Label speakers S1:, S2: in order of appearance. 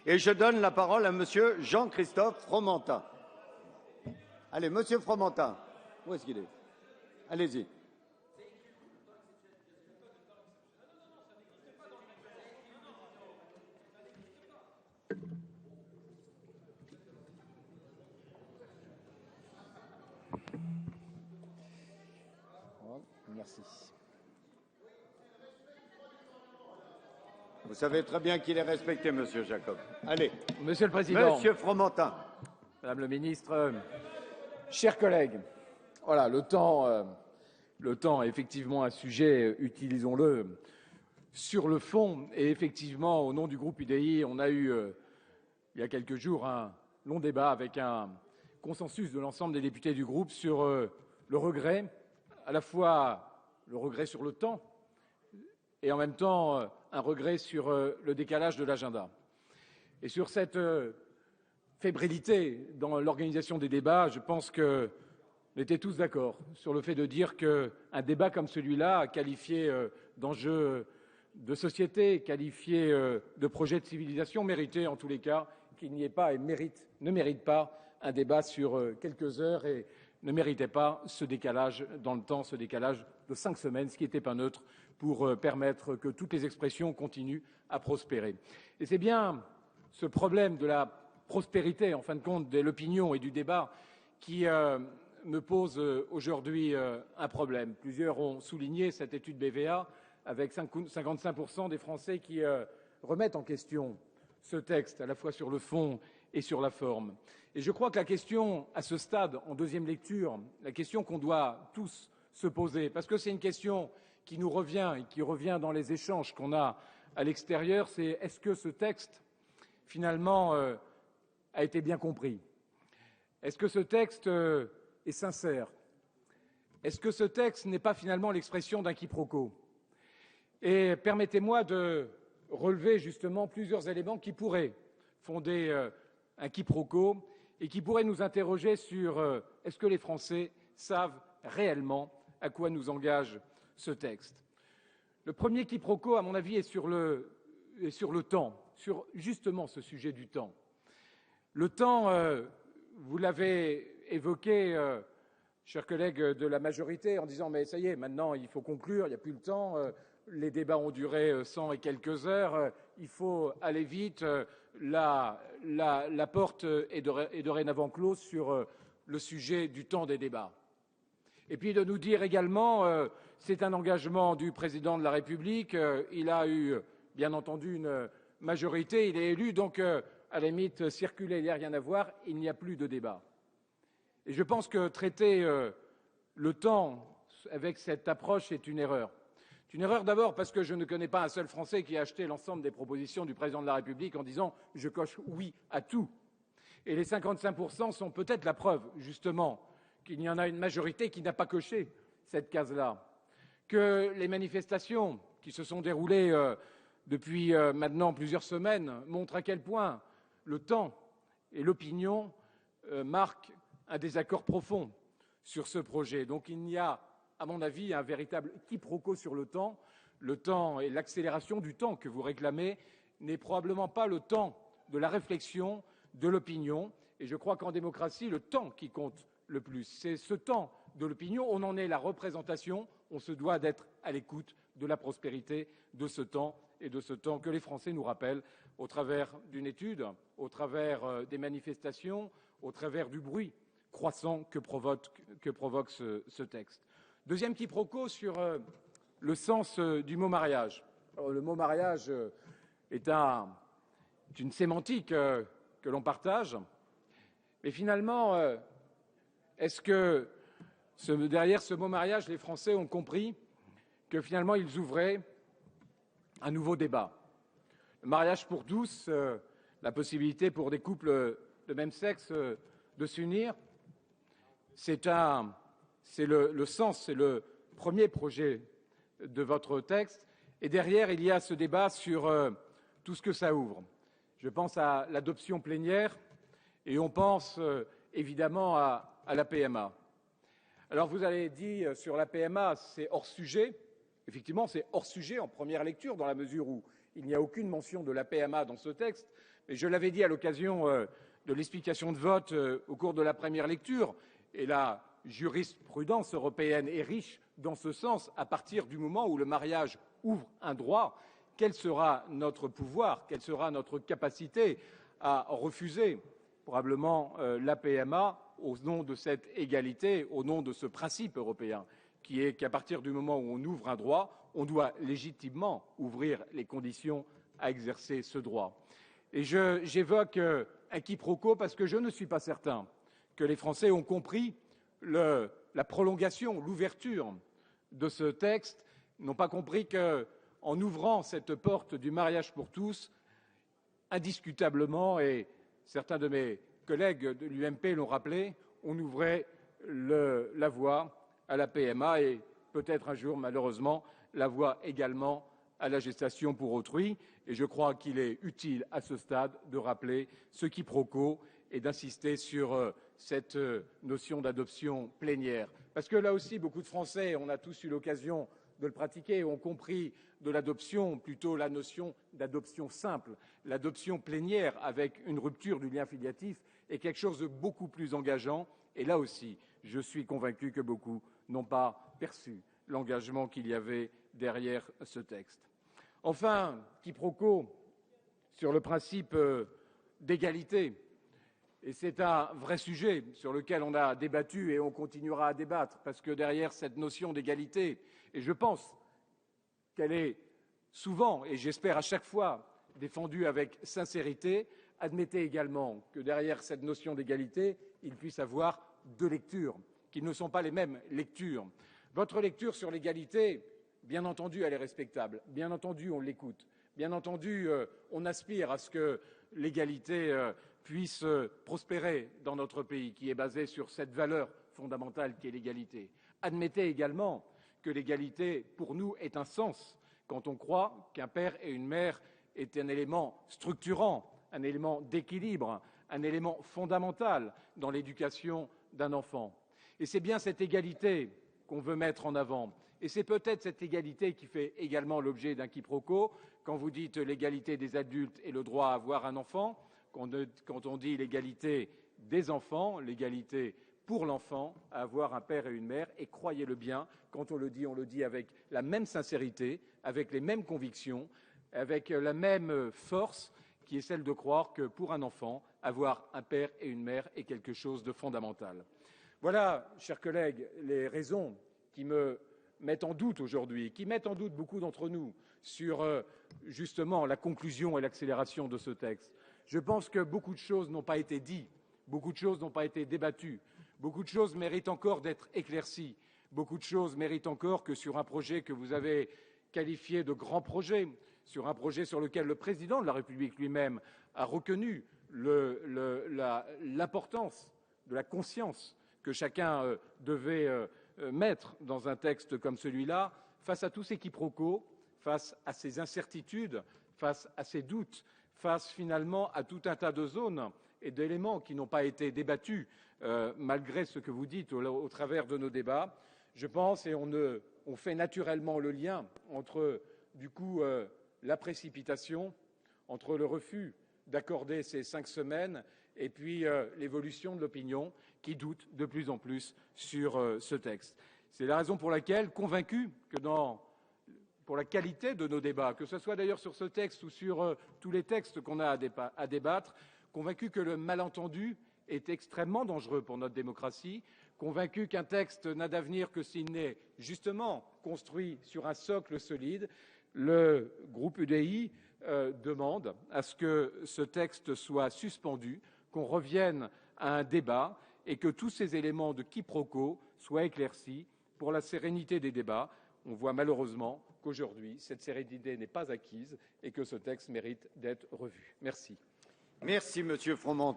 S1: Et je donne la parole à Monsieur Jean-Christophe Fromentin. Allez, Monsieur Fromentin, où est-ce qu'il est? Allez-y.
S2: Merci.
S1: Vous savez très bien qu'il est respecté, Monsieur Jacob. Allez.
S2: Monsieur le Président.
S1: Monsieur Fromentin.
S2: Madame le Ministre, chers collègues, voilà, le temps est effectivement un sujet, utilisons-le, sur le fond. Et effectivement, au nom du groupe UDI, on a eu, il y a quelques jours, un long débat avec un consensus de l'ensemble des députés du groupe sur le regret, à la fois le regret sur le temps et en même temps un regret sur le décalage de l'agenda. Et sur cette fébrilité dans l'organisation des débats, je pense qu'on était tous d'accord sur le fait de dire qu'un débat comme celui-là, qualifié d'enjeu de société, qualifié de projet de civilisation, méritait en tous les cas qu'il n'y ait pas et ne mérite pas un débat sur quelques heures et ne méritait pas ce décalage dans le temps, ce décalage de 5 semaines, ce qui était pas neutre pour permettre que toutes les expressions continuent à prospérer. Et c'est bien ce problème de la prospérité, en fin de compte, de l'opinion et du débat qui me pose aujourd'hui un problème. Plusieurs ont souligné cette étude BVA avec 55% des Français qui remettent en question ce texte, à la fois sur le fond et sur la forme. Et je crois que la question, à ce stade, en deuxième lecture, la question qu'on doit tous se poser, parce que c'est une question qui nous revient et qui revient dans les échanges qu'on a à l'extérieur, c'est est-ce que ce texte, finalement, a été bien compris? Est-ce que ce texte est sincère? Est-ce que ce texte n'est pas finalement l'expression d'un quiproquo? Et permettez-moi de relever justement plusieurs éléments qui pourraient fonder un quiproquo et qui pourraient nous interroger sur est-ce que les Français savent réellement à quoi nous engage ce texte. Le premier quiproquo, à mon avis, est sur le temps, sur justement ce sujet du temps. Le temps, vous l'avez évoqué, chers collègues de la majorité, en disant « mais ça y est, maintenant il faut conclure, il n'y a plus le temps, les débats ont duré 100 et quelques heures, il faut aller vite, la porte est dorénavant close sur le sujet du temps des débats. » Et puis de nous dire également c'est un engagement du président de la République, il a eu bien entendu une majorité, il est élu, donc à la limite circuler, il n'y a rien à voir, il n'y a plus de débat. Et je pense que traiter le temps avec cette approche est une erreur. C'est une erreur d'abord parce que je ne connais pas un seul Français qui a acheté l'ensemble des propositions du président de la République en disant « je coche oui à tout ». Et les 55% sont peut-être la preuve, justement, qu'il y en a une majorité qui n'a pas coché cette case-là, que les manifestations qui se sont déroulées depuis maintenant plusieurs semaines montrent à quel point le temps et l'opinion marquent un désaccord profond sur ce projet. Donc il y a, à mon avis, un véritable quiproquo sur le temps. Le temps et l'accélération du temps que vous réclamez n'est probablement pas le temps de la réflexion, de l'opinion. Et je crois qu'en démocratie, le temps qui compte le plus, c'est ce temps de l'opinion. On en est la représentation. On se doit d'être à l'écoute de la prospérité de ce temps et de ce temps que les Français nous rappellent au travers d'une étude, au travers des manifestations, au travers du bruit croissant que provoque ce texte. Deuxième quiproquo sur le sens du mot mariage. Alors, le mot mariage est une sémantique que l'on partage, mais finalement, est-ce que derrière ce mot mariage, les Français ont compris que finalement ils ouvraient un nouveau débat? Le mariage pour tous, la possibilité pour des couples de même sexe de s'unir, c'est le sens, c'est le premier projet de votre texte. Et derrière, il y a ce débat sur tout ce que ça ouvre. Je pense à l'adoption plénière et on pense évidemment à la PMA. Alors vous avez dit sur la PMA, c'est hors sujet. Effectivement, c'est hors sujet en première lecture dans la mesure où Il n'y a aucune mention de la PMA dans ce texte. Mais je l'avais dit à l'occasion de l'explication de vote au cours de la première lecture, et la jurisprudence européenne est riche dans ce sens. À partir du moment où le mariage ouvre un droit, quel sera notre pouvoir, quelle sera notre capacité à refuser probablement la PMA au nom de cette égalité, au nom de ce principe européen qui est qu'à partir du moment où on ouvre un droit, on doit légitimement ouvrir les conditions à exercer ce droit. Et j'évoque un quiproquo parce que je ne suis pas certain que les Français ont compris la prolongation, l'ouverture de ce texte, n'ont pas compris qu'en ouvrant cette porte du mariage pour tous, indiscutablement, et certains de mes collègues de l'UMP l'ont rappelé, on ouvrait la voie à la PMA et peut-être un jour, malheureusement, la voie également à la gestation pour autrui. Et je crois qu'il est utile à ce stade de rappeler ce quiproquo et d'insister sur cette notion d'adoption plénière. Parce que là aussi, beaucoup de Français, on a tous eu l'occasion de le pratiquer, ont compris de l'adoption plutôt la notion d'adoption simple. L'adoption plénière avec une rupture du lien filiatif est quelque chose de beaucoup plus engageant. Et là aussi, je suis convaincu que beaucoup n'ont pas perçu l'engagement qu'il y avait derrière ce texte. Enfin, quiproquo sur le principe d'égalité. Et c'est un vrai sujet sur lequel on a débattu et on continuera à débattre, parce que derrière cette notion d'égalité, et je pense qu'elle est souvent, et j'espère à chaque fois, défendue avec sincérité, admettez également que derrière cette notion d'égalité, il puisse y avoir deux lectures, qui ne sont pas les mêmes lectures. Votre lecture sur l'égalité, bien entendu, elle est respectable. Bien entendu, on l'écoute. Bien entendu, on aspire à ce que l'égalité puisse prospérer dans notre pays, qui est basé sur cette valeur fondamentale qui est l'égalité. Admettez également que l'égalité, pour nous, est un sens quand on croit qu'un père et une mère est un élément structurant, un élément d'équilibre, un élément fondamental dans l'éducation d'un enfant. Et c'est bien cette égalité qu'on veut mettre en avant. Et c'est peut-être cette égalité qui fait également l'objet d'un quiproquo quand vous dites l'égalité des adultes et le droit à avoir un enfant, quand on dit l'égalité des enfants, l'égalité pour l'enfant, à avoir un père et une mère. Et croyez-le bien, quand on le dit avec la même sincérité, avec les mêmes convictions, avec la même force, qui est celle de croire que pour un enfant, avoir un père et une mère est quelque chose de fondamental. Voilà, chers collègues, les raisons qui me mettent en doute aujourd'hui, qui mettent en doute beaucoup d'entre nous sur justement la conclusion et l'accélération de ce texte. Je pense que beaucoup de choses n'ont pas été dites, beaucoup de choses n'ont pas été débattues, beaucoup de choses méritent encore d'être éclaircies, beaucoup de choses méritent encore que sur un projet que vous avez qualifié de grand projet, sur un projet sur lequel le président de la République lui-même a reconnu l'importance de la conscience que chacun devait mettre dans un texte comme celui-là, face à tous ces quiproquos, face à ces incertitudes, face à ces doutes, face finalement à tout un tas de zones et d'éléments qui n'ont pas été débattus, malgré ce que vous dites au travers de nos débats. Je pense, et on fait naturellement le lien entre, du coup, la précipitation, entre le refus d'accorder ces 5 semaines et puis l'évolution de l'opinion qui doute de plus en plus sur ce texte. C'est la raison pour laquelle, convaincu que pour la qualité de nos débats, que ce soit d'ailleurs sur ce texte ou sur tous les textes qu'on a à débattre, convaincu que le malentendu est extrêmement dangereux pour notre démocratie, convaincu qu'un texte n'a d'avenir que s'il n'est justement construit sur un socle solide, le groupe UDI demande à ce que ce texte soit suspendu, qu'on revienne à un débat et que tous ces éléments de quiproquo soient éclaircis pour la sérénité des débats. On voit malheureusement qu'aujourd'hui, cette sérénité n'est pas acquise et que ce texte mérite d'être revu. Merci.
S1: Merci, Monsieur Fromentin.